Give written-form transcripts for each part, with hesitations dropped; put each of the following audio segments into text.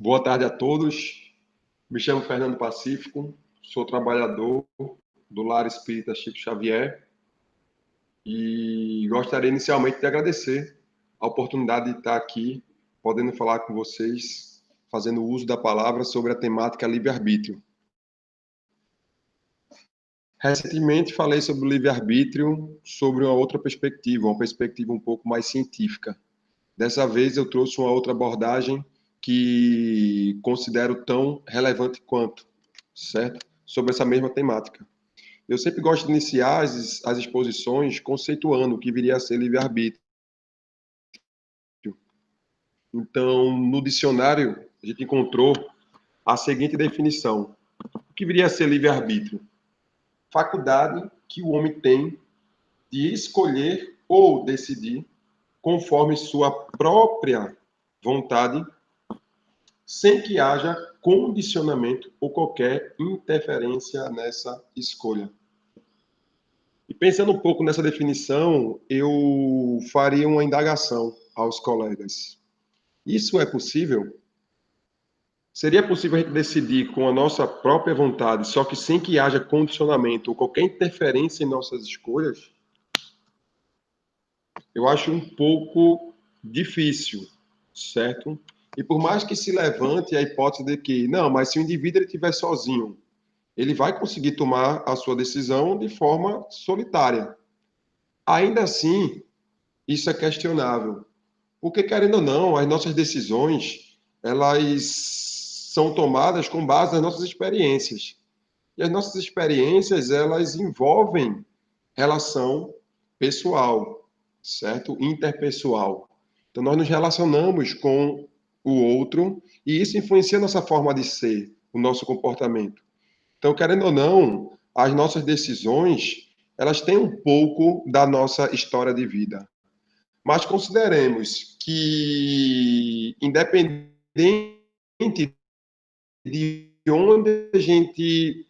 Boa tarde a todos. Me chamo Fernando Pacífico, sou trabalhador do Lar Espírita Chico Xavier e gostaria inicialmente de agradecer a oportunidade de estar aqui, podendo falar com vocês, fazendo uso da palavra sobre a temática livre-arbítrio. Recentemente falei sobre o livre-arbítrio sobre uma outra perspectiva, uma perspectiva um pouco mais científica. Dessa vez eu trouxe uma outra abordagem que considero tão relevante quanto, certo? Sobre essa mesma temática. Eu sempre gosto de iniciar as exposições conceituando o que viria a ser livre-arbítrio. Então, no dicionário, a gente encontrou a seguinte definição: o que viria a ser livre-arbítrio? Faculdade que o homem tem de escolher ou decidir conforme sua própria vontade, sem que haja condicionamento ou qualquer interferência nessa escolha. E pensando um pouco nessa definição, eu faria uma indagação aos colegas. Isso é possível? Seria possível a gente decidir com a nossa própria vontade, só que sem que haja condicionamento ou qualquer interferência em nossas escolhas? Eu acho um pouco difícil, certo? E por mais que se levante a hipótese de que, não, mas se o indivíduo ele estiver sozinho, ele vai conseguir tomar a sua decisão de forma solitária. Ainda assim, isso é questionável. Porque, querendo ou não, as nossas decisões, elas são tomadas com base nas nossas experiências. E as nossas experiências, elas envolvem relação pessoal, certo? Interpessoal. Então, nós nos relacionamos com o outro e isso influencia a nossa forma de ser, o nosso comportamento. Então, querendo ou não, as nossas decisões, elas têm um pouco da nossa história de vida. Mas consideremos que, independente de onde a gente,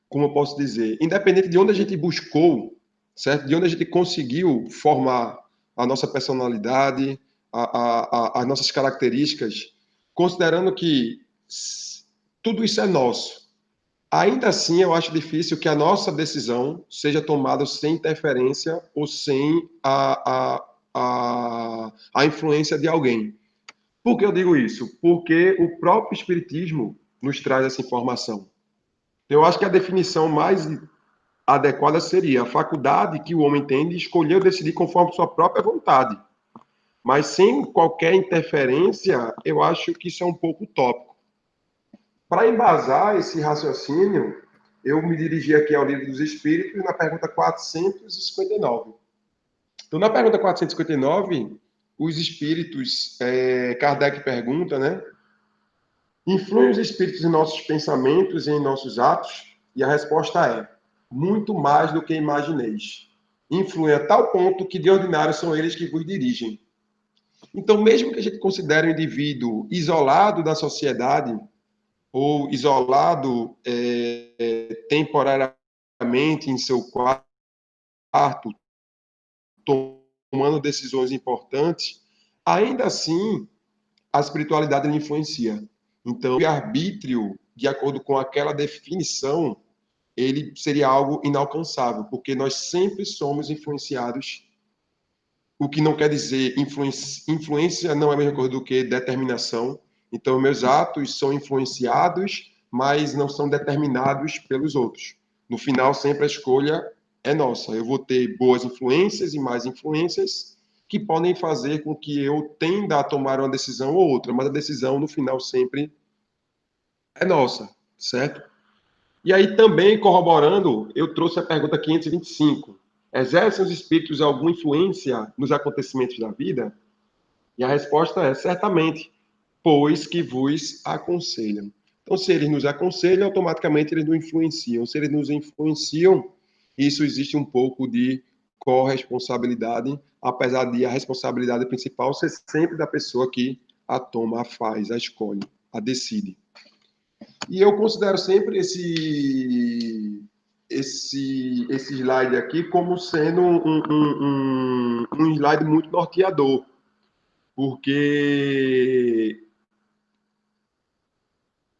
como eu posso dizer, independente de onde a gente buscou, certo? De onde a gente conseguiu formar a nossa personalidade, as nossas características, considerando que tudo isso é nosso. Ainda assim, eu acho difícil que a nossa decisão seja tomada sem interferência ou sem a influência de alguém. Por que eu digo isso? Porque o próprio Espiritismo nos traz essa informação. Eu acho que a definição mais adequada seria a faculdade que o homem tem de escolher ou decidir conforme sua própria vontade. Mas sem qualquer interferência, eu acho que isso é um pouco utópico. Para embasar esse raciocínio, eu me dirigi aqui ao Livro dos Espíritos na pergunta 459. Então, na pergunta 459, os espíritos, Kardec pergunta, né? Influem os espíritos em nossos pensamentos e em nossos atos? E a resposta é: muito mais do que imagineis. Influem a tal ponto que de ordinário são eles que vos dirigem. Então, mesmo que a gente considere o indivíduo isolado da sociedade, ou isolado temporariamente em seu quarto, tomando decisões importantes, ainda assim a espiritualidade lhe influencia. Então, o arbítrio, de acordo com aquela definição, ele seria algo inalcançável, porque nós sempre somos influenciados, o que não quer dizer influência não é a mesma coisa do que determinação. Então, meus atos são influenciados, mas não são determinados pelos outros. No final, sempre a escolha é nossa. Eu vou ter boas influências e mais influências que podem fazer com que eu tenda a tomar uma decisão ou outra, mas a decisão, no final, sempre é nossa, certo? E aí, também corroborando, eu trouxe a pergunta 525. Exercem os espíritos alguma influência nos acontecimentos da vida? E a resposta é certamente, pois que vos aconselham. Então, se eles nos aconselham, automaticamente eles nos influenciam. Se eles nos influenciam, isso existe um pouco de corresponsabilidade, apesar de a responsabilidade principal ser sempre da pessoa que a toma, a faz, a escolhe, a decide. E eu considero sempre esse slide aqui como sendo um slide muito norteador. Porque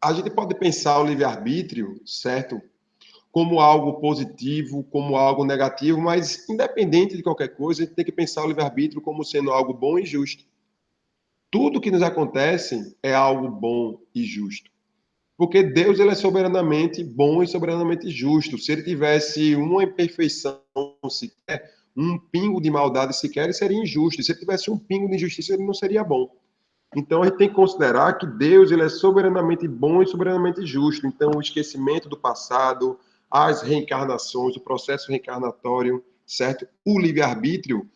a gente pode pensar o livre-arbítrio, certo? Como algo positivo, como algo negativo, mas independente de qualquer coisa, a gente tem que pensar o livre-arbítrio como sendo algo bom e justo. Tudo que nos acontece é algo bom e justo. Porque Deus ele é soberanamente bom e soberanamente justo. Se ele tivesse uma imperfeição sequer, um pingo de maldade sequer, ele seria injusto. E se ele tivesse um pingo de injustiça, ele não seria bom. Então a gente tem que considerar que Deus ele é soberanamente bom e soberanamente justo. Então o esquecimento do passado, as reencarnações, o processo reencarnatório, certo? O livre-arbítrio,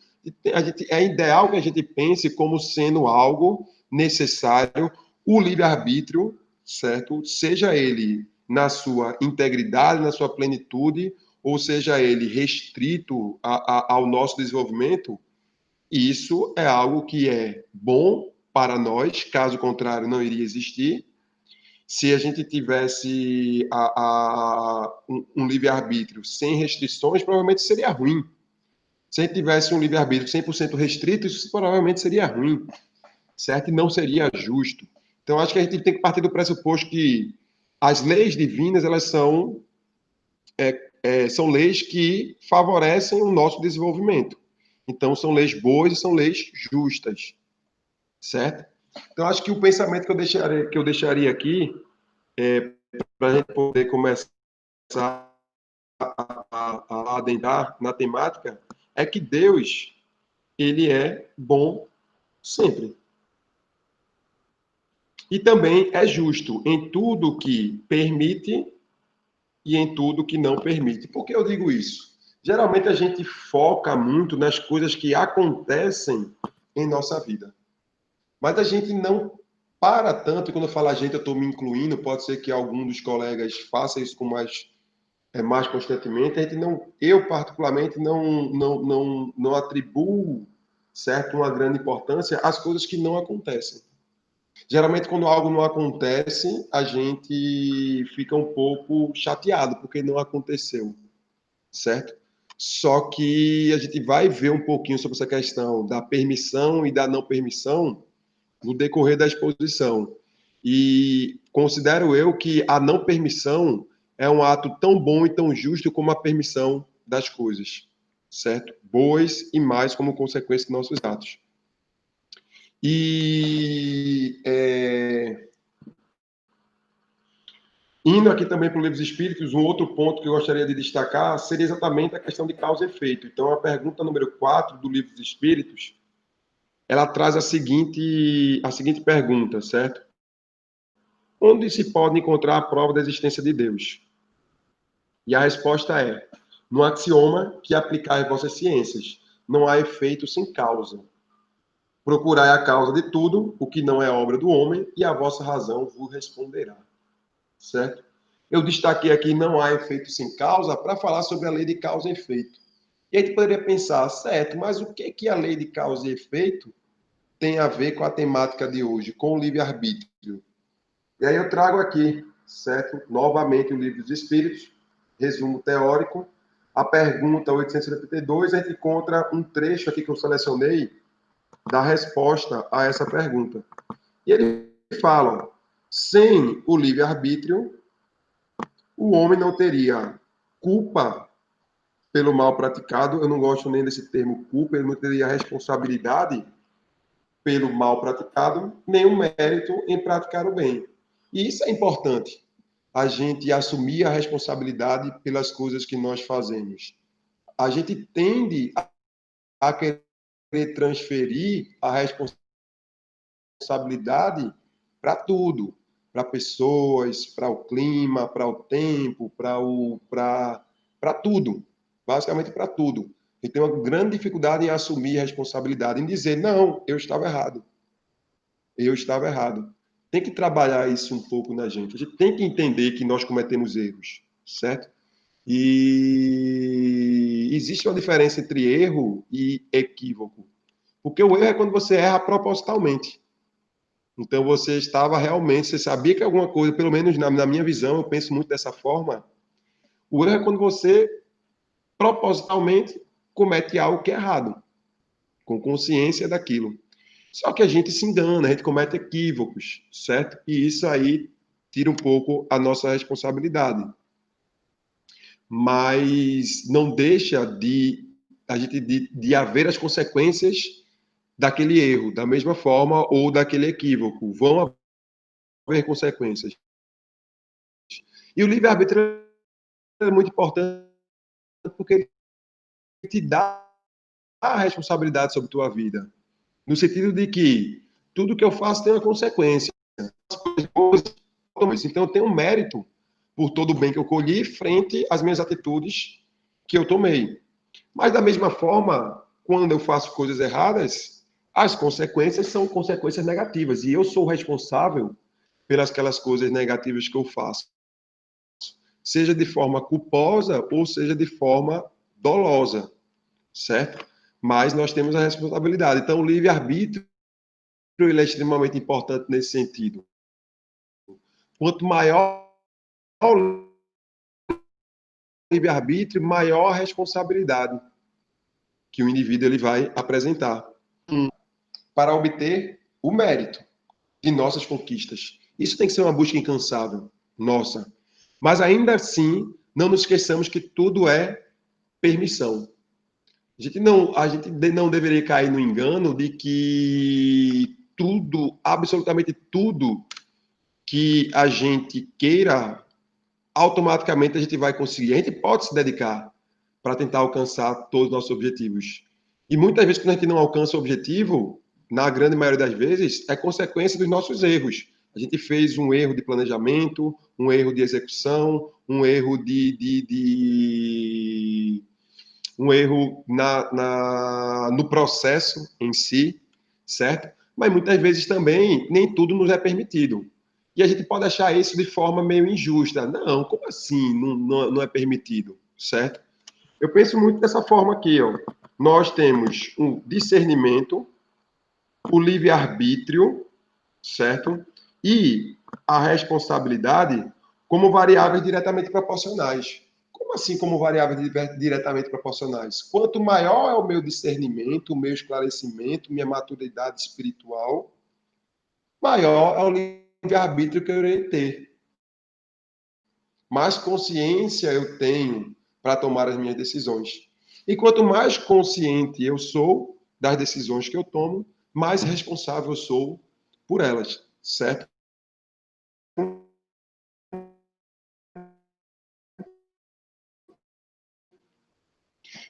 é ideal que a gente pense como sendo algo necessário. O livre-arbítrio, certo? Seja ele na sua integridade, na sua plenitude, ou seja ele restrito ao nosso desenvolvimento, isso é algo que é bom para nós, caso contrário, não iria existir. Se a gente tivesse um livre-arbítrio sem restrições, provavelmente seria ruim. Se a gente tivesse um livre-arbítrio 100% restrito, isso provavelmente seria ruim, certo? E não seria justo. Então, acho que a gente tem que partir do pressuposto que as leis divinas, elas são leis que favorecem o nosso desenvolvimento. Então, são leis boas e são leis justas, certo? Então, acho que o pensamento que eu deixaria aqui, para a gente poder começar a adentrar na temática, é que Deus, ele é bom sempre. E também é justo em tudo que permite e em tudo que não permite. Por que eu digo isso? Geralmente a gente foca muito nas coisas que acontecem em nossa vida. Mas a gente não para tanto, e quando eu falo a gente, eu estou me incluindo, pode ser que algum dos colegas faça isso com mais constantemente. A gente não, eu particularmente não atribuo, certo, uma grande importância às coisas que não acontecem. Geralmente, quando algo não acontece, a gente fica um pouco chateado porque não aconteceu, certo? Só que a gente vai ver um pouquinho sobre essa questão da permissão e da não permissão no decorrer da exposição. E considero eu que a não permissão é um ato tão bom e tão justo como a permissão das coisas, certo? Boas e mais como consequência de nossos atos. E indo aqui também para o Livro dos Espíritos, um outro ponto que eu gostaria de destacar seria exatamente a questão de causa e efeito. Então, a pergunta número 4 do Livro dos Espíritos, ela traz a seguinte pergunta, certo? Onde se pode encontrar a prova da existência de Deus? E a resposta é: no axioma que aplicai vossas ciências, não há efeito sem causa. Procurai a causa de tudo, o que não é obra do homem, e a vossa razão vos responderá. Certo? Eu destaquei aqui não há efeito sem causa para falar sobre a lei de causa e efeito. E a gente poderia pensar, certo, mas o que a lei de causa e efeito tem a ver com a temática de hoje, com o livre-arbítrio? E aí eu trago aqui, certo, novamente o Livro dos Espíritos, resumo teórico, a pergunta 872, a gente encontra um trecho aqui que eu selecionei da resposta a essa pergunta. E ele fala, sem o livre-arbítrio, o homem não teria culpa pelo mal praticado, eu não gosto nem desse termo culpa, ele não teria responsabilidade pelo mal praticado, nem o mérito em praticar o bem. E isso é importante, a gente assumir a responsabilidade pelas coisas que nós fazemos. A gente tende a querer transferir a responsabilidade para tudo, para pessoas, para o clima, para o tempo, para tudo, basicamente para tudo. E tem uma grande dificuldade em assumir a responsabilidade, em dizer, não, eu estava errado. Eu estava errado. Tem que trabalhar isso um pouco na gente. A gente tem que entender que nós cometemos erros, certo? E existe uma diferença entre erro e equívoco. Porque o erro é quando você erra propositalmente. Então você estava realmente, você sabia que alguma coisa, pelo menos na minha visão, eu penso muito dessa forma. O erro é quando você propositalmente comete algo que é errado, com consciência daquilo. Só que a gente se engana, a gente comete equívocos, certo? E isso aí tira um pouco a nossa responsabilidade. Mas não deixa de haver as consequências daquele erro, da mesma forma, ou daquele equívoco. Vão haver consequências. E o livre-arbítrio é muito importante porque ele te dá a responsabilidade sobre a tua vida. No sentido de que tudo que eu faço tem uma consequência. Então, eu tenho um mérito por todo o bem que eu colhi frente às minhas atitudes que eu tomei. Mas, da mesma forma, quando eu faço coisas erradas, as consequências são consequências negativas. E eu sou responsável pelas aquelas coisas negativas que eu faço. Seja de forma culposa ou seja de forma dolosa, certo? Mas nós temos a responsabilidade. Então, o livre-arbítrio ele é extremamente importante nesse sentido. Quanto maior o livre-arbítrio, maior a responsabilidade que o indivíduo ele vai apresentar para obter o mérito de nossas conquistas. Isso tem que ser uma busca incansável, nossa. Mas ainda assim, não nos esqueçamos que tudo é permissão. A gente não deveria cair no engano de que tudo, absolutamente tudo que a gente queira, automaticamente a gente vai conseguir. A gente pode se dedicar para tentar alcançar todos os nossos objetivos. E muitas vezes, quando a gente não alcança o objetivo, na grande maioria das vezes, é consequência dos nossos erros. A gente fez um erro de planejamento, um erro de execução, um erro um erro no processo em si, certo? Mas muitas vezes também nem tudo nos é permitido. E a gente pode achar isso de forma meio injusta. Não, como assim não é permitido, certo? Eu penso muito dessa forma aqui, ó. Nós temos o discernimento, o livre-arbítrio, certo? E a responsabilidade como variáveis diretamente proporcionais. Como assim como variáveis diretamente proporcionais? Quanto maior é o meu discernimento, o meu esclarecimento, minha maturidade espiritual, maior é o livre-arbítrio que eu irei ter. Mais consciência eu tenho para tomar as minhas decisões. E quanto mais consciente eu sou das decisões que eu tomo, mais responsável eu sou por elas, certo?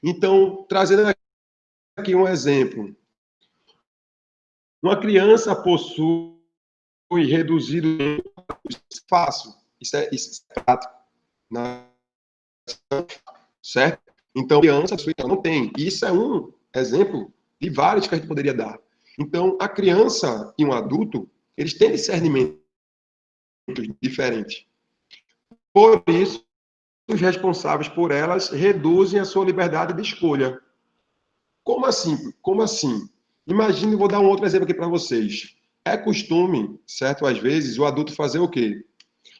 Então, trazendo aqui um exemplo. Uma criança possui reduzido fácil. Isso é prático, né? Certo? Então, a criança não tem. Isso é um exemplo de vários que a gente poderia dar. Então, a criança e um adulto, eles têm discernimento diferente. Por isso, os responsáveis por elas reduzem a sua liberdade de escolha. Como assim? Como assim? Imagine, vou dar um outro exemplo aqui para vocês. É costume, certo? Às vezes, o adulto fazer o quê?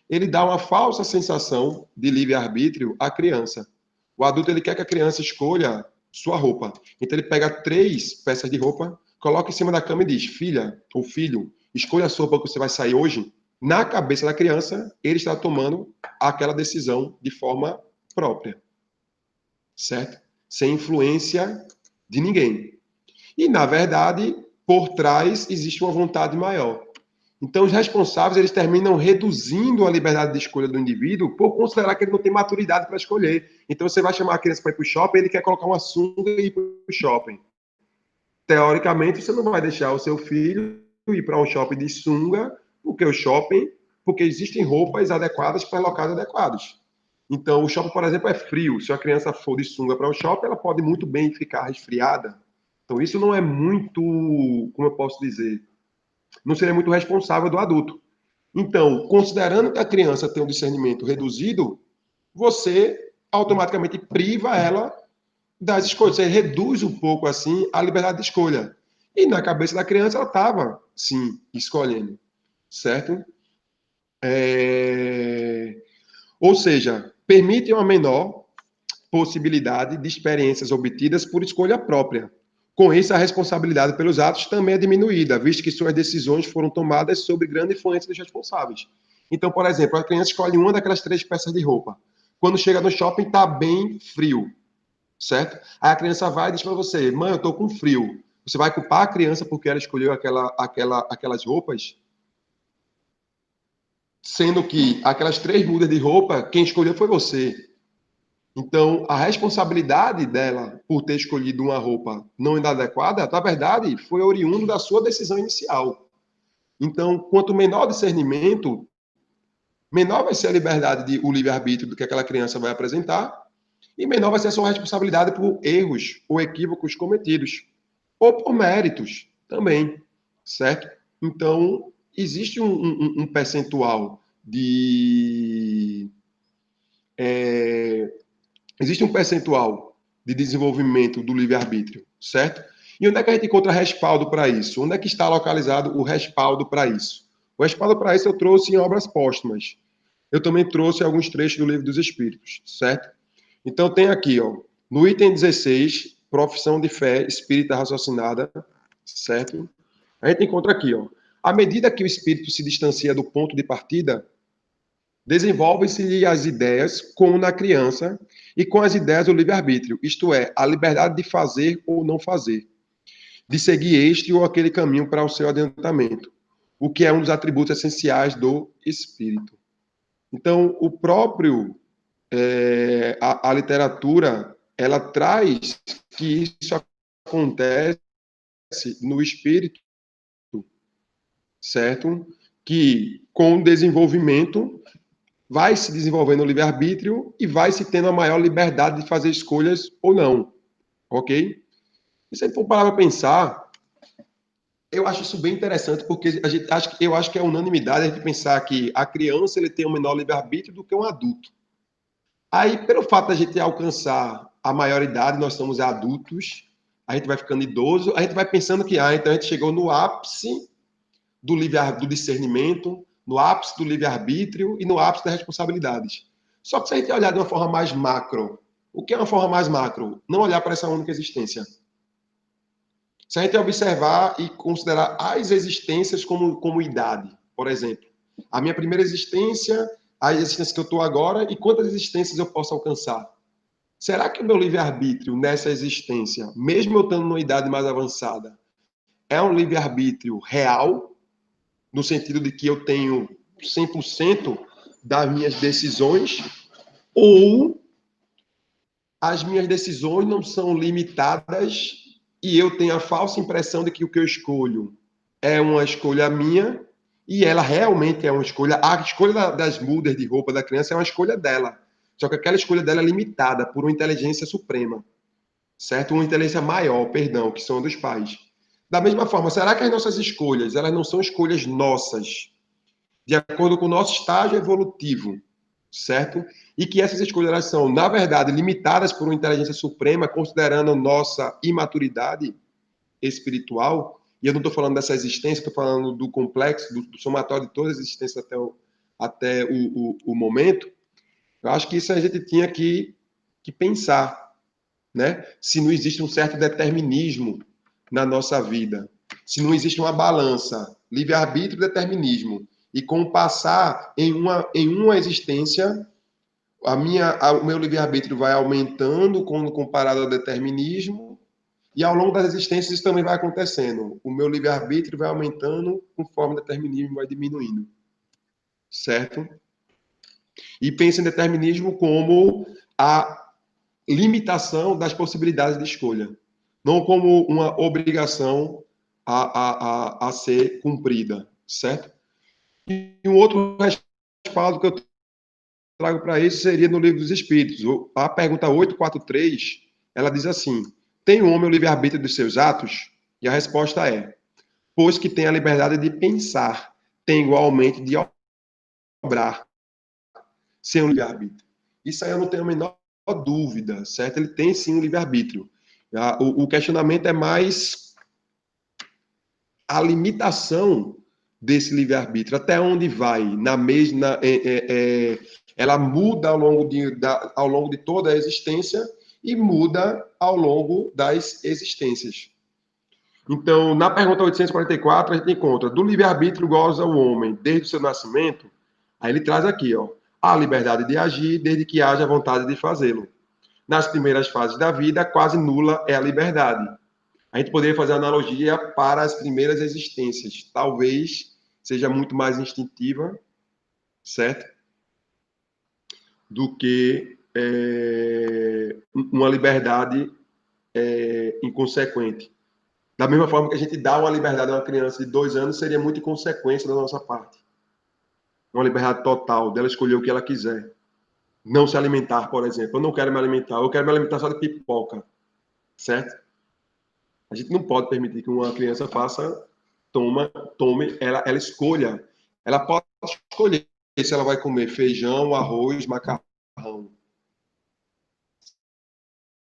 Ele dá uma falsa sensação de livre-arbítrio à criança. O adulto ele quer que a criança escolha sua roupa. Então ele pega 3 peças de roupa, coloca em cima da cama e diz: filha ou filho, escolha a sua roupa que você vai sair hoje. Na cabeça da criança, ele está tomando aquela decisão de forma própria, certo? Sem influência de ninguém. E, na verdade, por trás existe uma vontade maior. Então, os responsáveis eles terminam reduzindo a liberdade de escolha do indivíduo por considerar que ele não tem maturidade para escolher. Então, você vai chamar a criança para ir para o shopping, ele quer colocar uma sunga e ir para o shopping. Teoricamente, você não vai deixar o seu filho ir para um shopping de sunga, porque existem roupas adequadas para locais adequados. Então, o shopping, por exemplo, é frio. Se a criança for de sunga para o shopping, ela pode muito bem ficar resfriada. Então, isso não é muito, como eu posso dizer, não seria muito responsável do adulto. Então, considerando que a criança tem um discernimento reduzido, você automaticamente priva ela das escolhas. Você reduz um pouco, assim, a liberdade de escolha. E na cabeça da criança, ela estava, sim, escolhendo. Certo? Ou seja, permite uma menor possibilidade de experiências obtidas por escolha própria. Com isso, a responsabilidade pelos atos também é diminuída, visto que suas decisões foram tomadas sob grande influência dos responsáveis. Então, por exemplo, a criança escolhe uma daquelas 3 peças de roupa. Quando chega no shopping, está bem frio, certo? Aí a criança vai e diz para você, mãe, eu estou com frio. Você vai culpar a criança porque ela escolheu aquelas roupas? Sendo que aquelas 3 mudas de roupa, quem escolheu foi você. Então, a responsabilidade dela por ter escolhido uma roupa não inadequada, na verdade, foi oriundo da sua decisão inicial. Então, quanto menor o discernimento, menor vai ser a liberdade, o livre-arbítrio do que aquela criança vai apresentar, e menor vai ser a sua responsabilidade por erros ou equívocos cometidos, ou por méritos também, certo? Então, existe um percentual de. Existe um percentual de desenvolvimento do livre-arbítrio, certo? E onde é que a gente encontra respaldo para isso? Onde é que está localizado o respaldo para isso? O respaldo para isso eu trouxe em obras póstumas. Eu também trouxe alguns trechos do Livro dos Espíritos, certo? Então tem aqui, ó, no item 16, profissão de fé espírita raciocinada, certo? A gente encontra aqui, ó, à medida que o espírito se distancia do ponto de partida, desenvolvem-se as ideias, como na criança, e com as ideias o livre-arbítrio, isto é, a liberdade de fazer ou não fazer, de seguir este ou aquele caminho para o seu adiantamento, o que é um dos atributos essenciais do espírito. Então, o próprio, a literatura, ela traz que isso acontece no espírito, certo? Que com o desenvolvimento vai se desenvolvendo o livre-arbítrio e vai se tendo a maior liberdade de fazer escolhas ou não, ok? E se a gente for parar para pensar, eu acho isso bem interessante, porque eu acho que é unanimidade a gente pensar que a criança ele tem um menor livre-arbítrio do que um adulto. Aí, pelo fato da gente alcançar a maioridade, nós somos adultos, a gente vai ficando idoso, a gente vai pensando que, então a gente chegou no ápice do discernimento, no ápice do livre-arbítrio e no ápice das responsabilidades. Só que se a gente olhar de uma forma mais macro, o que é uma forma mais macro? Não olhar para essa única existência. Se a gente observar e considerar as existências como idade, por exemplo, a minha primeira existência, a existência que eu estou agora e quantas existências eu posso alcançar? Será que o meu livre-arbítrio nessa existência, mesmo eu estando numa idade mais avançada, é um livre-arbítrio real, no sentido de que eu tenho 100% das minhas decisões, ou as minhas decisões não são limitadas e eu tenho a falsa impressão de que o que eu escolho é uma escolha minha e ela realmente é uma escolha. A escolha das mudas de roupa da criança é uma escolha dela. Só que aquela escolha dela é limitada por uma inteligência suprema, certo? Uma inteligência maior, perdão, que são dos pais. Da mesma forma, será que as nossas escolhas, elas não são escolhas nossas, de acordo com o nosso estágio evolutivo, certo? E que essas escolhas elas são, na verdade, limitadas por uma inteligência suprema, considerando nossa imaturidade espiritual. E eu não estou falando dessa existência, estou falando do complexo, do somatório de todas as existências até o momento. Eu acho que isso a gente tinha que pensar, né? Se não existe um certo determinismo na nossa vida, se não existe uma balança, livre-arbítrio e determinismo, e com o passar em uma existência, o meu livre-arbítrio vai aumentando quando comparado ao determinismo, e ao longo das existências isso também vai acontecendo. O meu livre-arbítrio vai aumentando conforme o determinismo vai diminuindo. Certo? E pensa em determinismo como a limitação das possibilidades de escolha, não como uma obrigação a ser cumprida, certo? E um outro respaldo que eu trago para isso seria no Livro dos Espíritos. A pergunta 843, ela diz assim: tem o homem o livre-arbítrio dos seus atos? E a resposta é: pois que tem a liberdade de pensar, tem igualmente de obrar, sem um livre-arbítrio. Isso aí eu não tenho a menor dúvida, certo? Ele tem sim um livre-arbítrio. O questionamento é mais a limitação desse livre-arbítrio, até onde vai, na mesma, ela muda ao longo de toda a existência e muda ao longo das existências, Então, na pergunta 844, a gente encontra do livre-arbítrio goza o homem desde o seu nascimento. Aí ele traz aqui, ó, a liberdade de agir desde que haja vontade de fazê-lo. Nas primeiras fases da vida, quase nula é a liberdade. A gente poderia fazer analogia para as primeiras existências. Talvez seja muito mais instintiva, certo? Do que uma liberdade inconsequente. Da mesma forma que a gente dá uma liberdade a uma criança de 2 anos, seria muito inconsequência da nossa parte. Uma liberdade total, dela escolher o que ela quiser. Não se alimentar, por exemplo. Eu não quero me alimentar, eu quero me alimentar só de pipoca, certo? A gente não pode permitir que uma criança tome, ela escolha. Ela pode escolher se ela vai comer feijão, arroz, macarrão,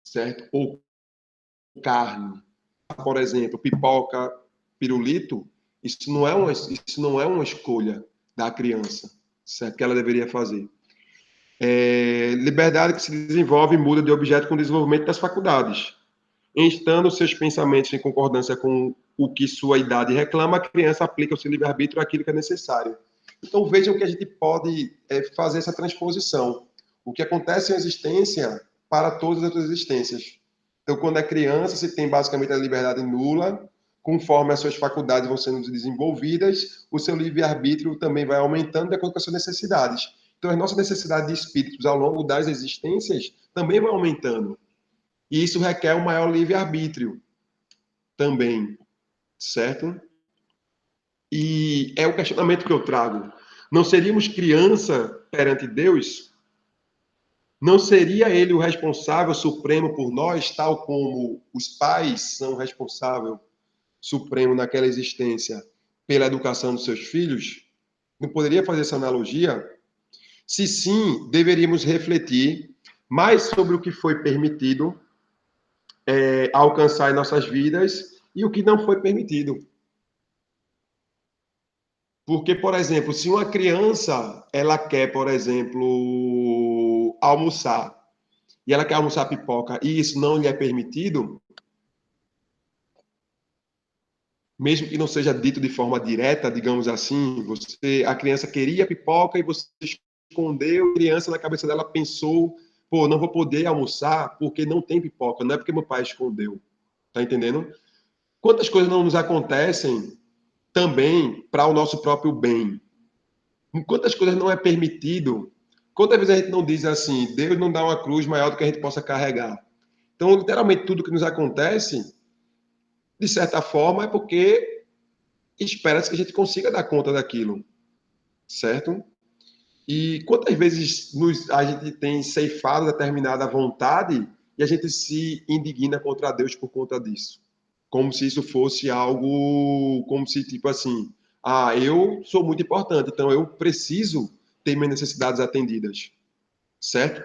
certo? Ou carne. Por exemplo, pipoca, pirulito, isso não é uma escolha da criança, certo? Que ela deveria fazer. Liberdade que se desenvolve e muda de objeto com o desenvolvimento das faculdades. Estando seus pensamentos em concordância com o que sua idade reclama, a criança aplica o seu livre-arbítrio àquilo que é necessário. Então vejam que a gente pode fazer essa transposição. O que acontece em existência para todas as outras existências. Então, quando é criança, você tem basicamente a liberdade nula, conforme as suas faculdades vão sendo desenvolvidas, o seu livre-arbítrio também vai aumentando de acordo com as suas necessidades. Então, as nossas necessidades de espíritos ao longo das existências também vão aumentando. E isso requer um maior livre-arbítrio também, certo? E é o questionamento que eu trago. Não seríamos criança perante Deus? Não seria ele o responsável supremo por nós, tal como os pais são responsável supremo naquela existência pela educação dos seus filhos? Não poderia fazer essa analogia? Se sim, deveríamos refletir mais sobre o que foi permitido alcançar em nossas vidas e o que não foi permitido. Porque, por exemplo, se uma criança ela quer, por exemplo, almoçar e ela quer almoçar pipoca e isso não lhe é permitido, mesmo que não seja dito de forma direta, digamos assim, a criança queria pipoca e você escondeu, a criança na cabeça dela pensou, pô, não vou poder almoçar porque não tem pipoca, não é porque meu pai escondeu. Tá entendendo? Quantas coisas não nos acontecem também para o nosso próprio bem? Quantas coisas não é permitido? Quantas vezes a gente não diz assim, Deus não dá uma cruz maior do que a gente possa carregar? Então, literalmente, tudo que nos acontece, de certa forma, é porque espera-se que a gente consiga dar conta daquilo, certo? E quantas vezes a gente tem ceifado determinada vontade e a gente se indigna contra Deus por conta disso? Como se isso fosse algo, como se tipo assim, eu sou muito importante, então eu preciso ter minhas necessidades atendidas, certo?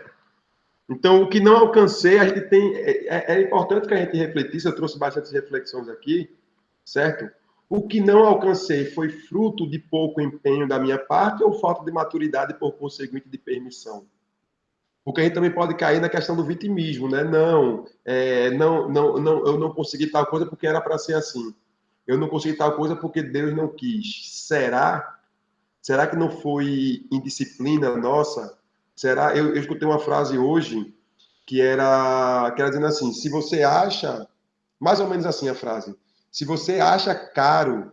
Então, o que não alcancei, a gente tem. É importante que a gente refletisse, eu trouxe bastante reflexões aqui, certo? O que não alcancei foi fruto de pouco empenho da minha parte ou falta de maturidade por conseguinte de permissão? Porque a gente também pode cair na questão do vitimismo, né? Não, eu não consegui tal coisa porque era para ser assim. Eu não consegui tal coisa porque Deus não quis. Será? Será que não foi indisciplina nossa? Será? Eu escutei uma frase hoje que era dizendo assim: se você acha, mais ou menos assim a frase, se você acha caro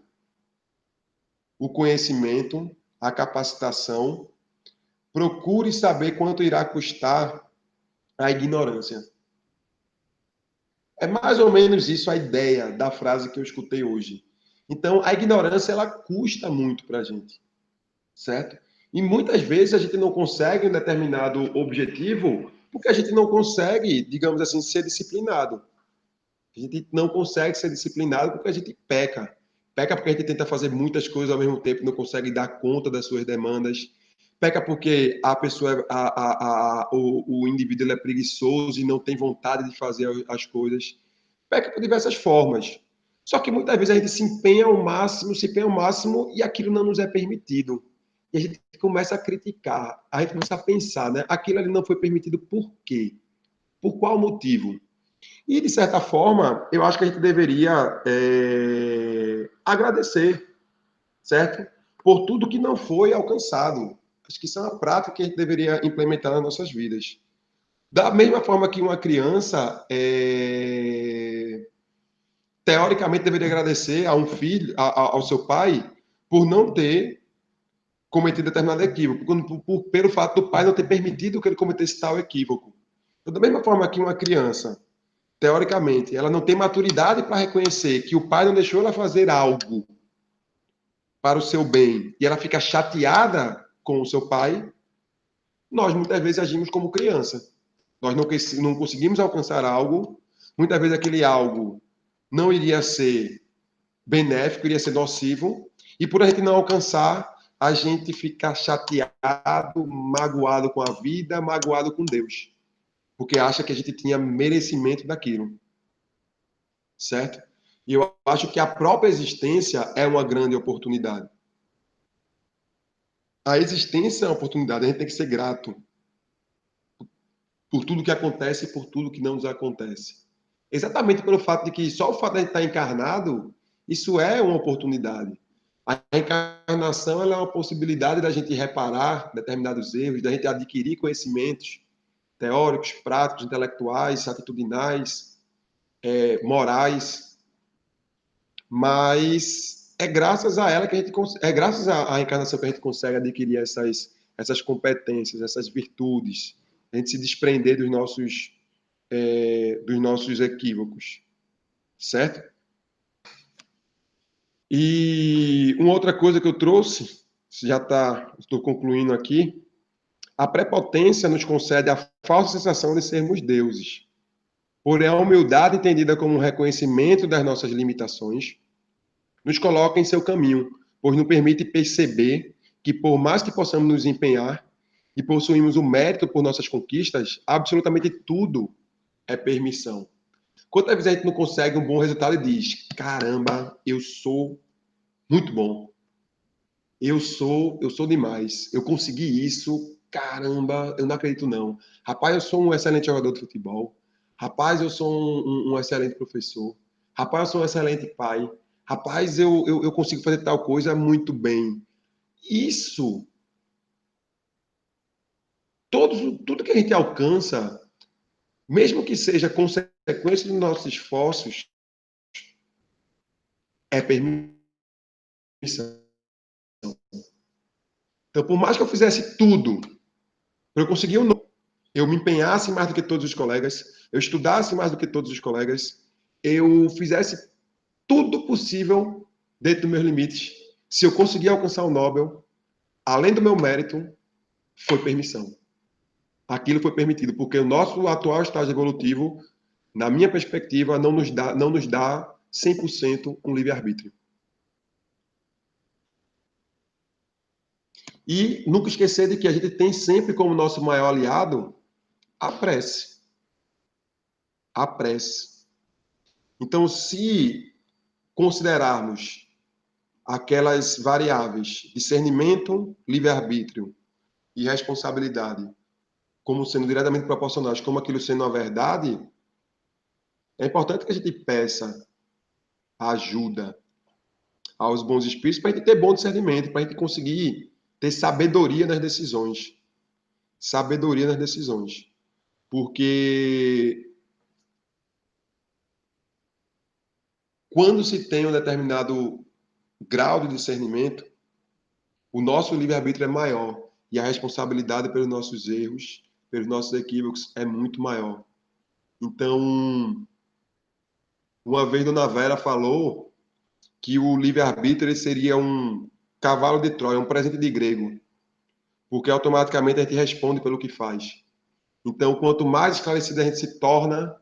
o conhecimento, a capacitação, procure saber quanto irá custar a ignorância. É mais ou menos isso a ideia da frase que eu escutei hoje. Então, a ignorância ela custa muito para a gente, certo? E muitas vezes a gente não consegue um determinado objetivo porque a gente não consegue, digamos assim, ser disciplinado. A gente não consegue ser disciplinado porque a gente peca. Peca porque a gente tenta fazer muitas coisas ao mesmo tempo e não consegue dar conta das suas demandas. Peca porque a pessoa, o indivíduo ele é preguiçoso e não tem vontade de fazer as coisas. Peca por diversas formas. Só que muitas vezes a gente se empenha ao máximo e aquilo não nos é permitido. E a gente começa a criticar, a gente começa a pensar, né? Aquilo ali não foi permitido por quê? Por qual motivo? E, de certa forma, eu acho que a gente deveria agradecer, certo? Por tudo que não foi alcançado. Acho que isso é uma prática que a gente deveria implementar nas nossas vidas. Da mesma forma que uma criança, teoricamente, deveria agradecer a um filho, ao seu pai, por não ter cometido determinado equívoco, pelo fato do pai não ter permitido que ele cometesse tal equívoco. Então, da mesma forma que uma criança, teoricamente, ela não tem maturidade para reconhecer que o pai não deixou ela fazer algo para o seu bem e ela fica chateada com o seu pai, nós muitas vezes agimos como criança. Nós não conseguimos alcançar algo, muitas vezes aquele algo não iria ser benéfico, iria ser nocivo, e por a gente não alcançar, a gente fica chateado, magoado com a vida, magoado com Deus, porque acha que a gente tinha merecimento daquilo, certo? E eu acho que a própria existência é uma grande oportunidade. A existência é uma oportunidade, a gente tem que ser grato por tudo que acontece e por tudo que não nos acontece. Exatamente pelo fato de que só o fato de a gente estar encarnado, isso é uma oportunidade. A encarnação ela é uma possibilidade da gente reparar determinados erros, da gente adquirir conhecimentos teóricos, práticos, intelectuais, atitudinais, morais, mas é graças a ela que a gente é graças à encarnação que a gente consegue adquirir essas competências, essas virtudes, a gente se desprender dos nossos equívocos, certo? E uma outra coisa que eu trouxe, já está, estou concluindo aqui, a prepotência nos concede a falsa sensação de sermos deuses. Porém, a humildade, entendida como um reconhecimento das nossas limitações, nos coloca em seu caminho, pois nos permite perceber que, por mais que possamos nos empenhar e possuímos o mérito por nossas conquistas, absolutamente tudo é permissão. Quantas vezes a gente não consegue um bom resultado e diz: caramba, eu sou muito bom, eu sou demais, eu consegui isso, caramba, eu não acredito não. Rapaz, eu sou um excelente jogador de futebol. Rapaz, eu sou um excelente professor. Rapaz, eu sou um excelente pai. Rapaz, eu consigo fazer tal coisa muito bem. Isso, tudo que a gente alcança, mesmo que seja consequência dos nossos esforços, é permissão. Então, por mais que eu fizesse tudo para eu conseguir um não, eu me empenhasse mais do que todos os colegas, eu estudasse mais do que todos os colegas, eu fizesse tudo possível dentro dos meus limites. Se eu conseguir alcançar o Nobel, além do meu mérito, foi permissão. Aquilo foi permitido, porque o nosso atual estágio evolutivo, na minha perspectiva, não nos dá 100% um livre-arbítrio. E nunca esquecer de que a gente tem sempre como nosso maior aliado a prece. A prece. Então, se considerarmos aquelas variáveis, discernimento, livre-arbítrio e responsabilidade, como sendo diretamente proporcionais, como aquilo sendo a verdade, é importante que a gente peça ajuda aos bons espíritos para a gente ter bom discernimento, para a gente conseguir ter sabedoria nas decisões. Sabedoria nas decisões. Porque quando se tem um determinado grau de discernimento, o nosso livre-arbítrio é maior e a responsabilidade pelos nossos erros, pelos nossos equívocos é muito maior. Então, uma vez Dona Vera falou que o livre-arbítrio seria um cavalo de Troia, um presente de grego, porque automaticamente a gente responde pelo que faz. Então, quanto mais esclarecido a gente se torna,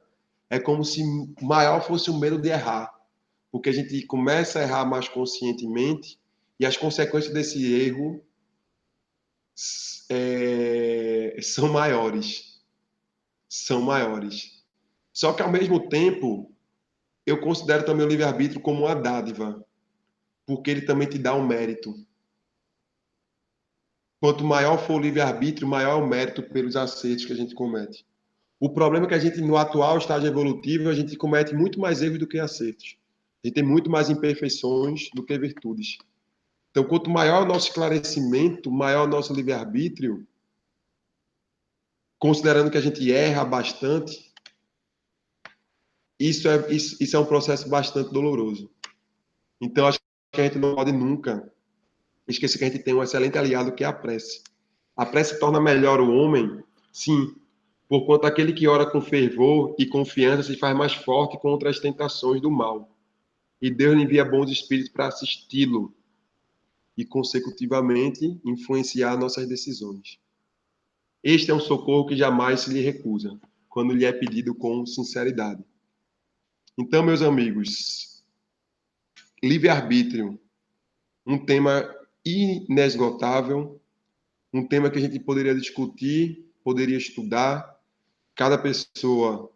é como se maior fosse o medo de errar, porque a gente começa a errar mais conscientemente e as consequências desse erro são maiores. São maiores. Só que, ao mesmo tempo, eu considero também o livre-arbítrio como uma dádiva, porque ele também te dá um mérito. Quanto maior for o livre-arbítrio, maior é o mérito pelos acertos que a gente comete. O problema é que a gente, no atual estágio evolutivo, a gente comete muito mais erros do que acertos. A gente tem muito mais imperfeições do que virtudes. Então, quanto maior o nosso esclarecimento, maior o nosso livre-arbítrio, considerando que a gente erra bastante, isso é um processo bastante doloroso. Então, acho que a gente não pode nunca esquecer que a gente tem um excelente aliado que é a prece. A prece torna melhor o homem, sim, porquanto aquele que ora com fervor e confiança se faz mais forte contra as tentações do mal. E Deus lhe envia bons espíritos para assisti-lo e, consecutivamente, influenciar nossas decisões. Este é um socorro que jamais se lhe recusa, quando lhe é pedido com sinceridade. Então, meus amigos, livre-arbítrio, um tema inesgotável, um tema que a gente poderia discutir, poderia estudar, cada pessoa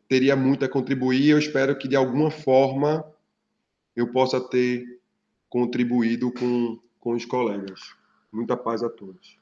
teria muito a contribuir. Eu espero que, de alguma forma, eu possa ter contribuído com os colegas. Muita paz a todos.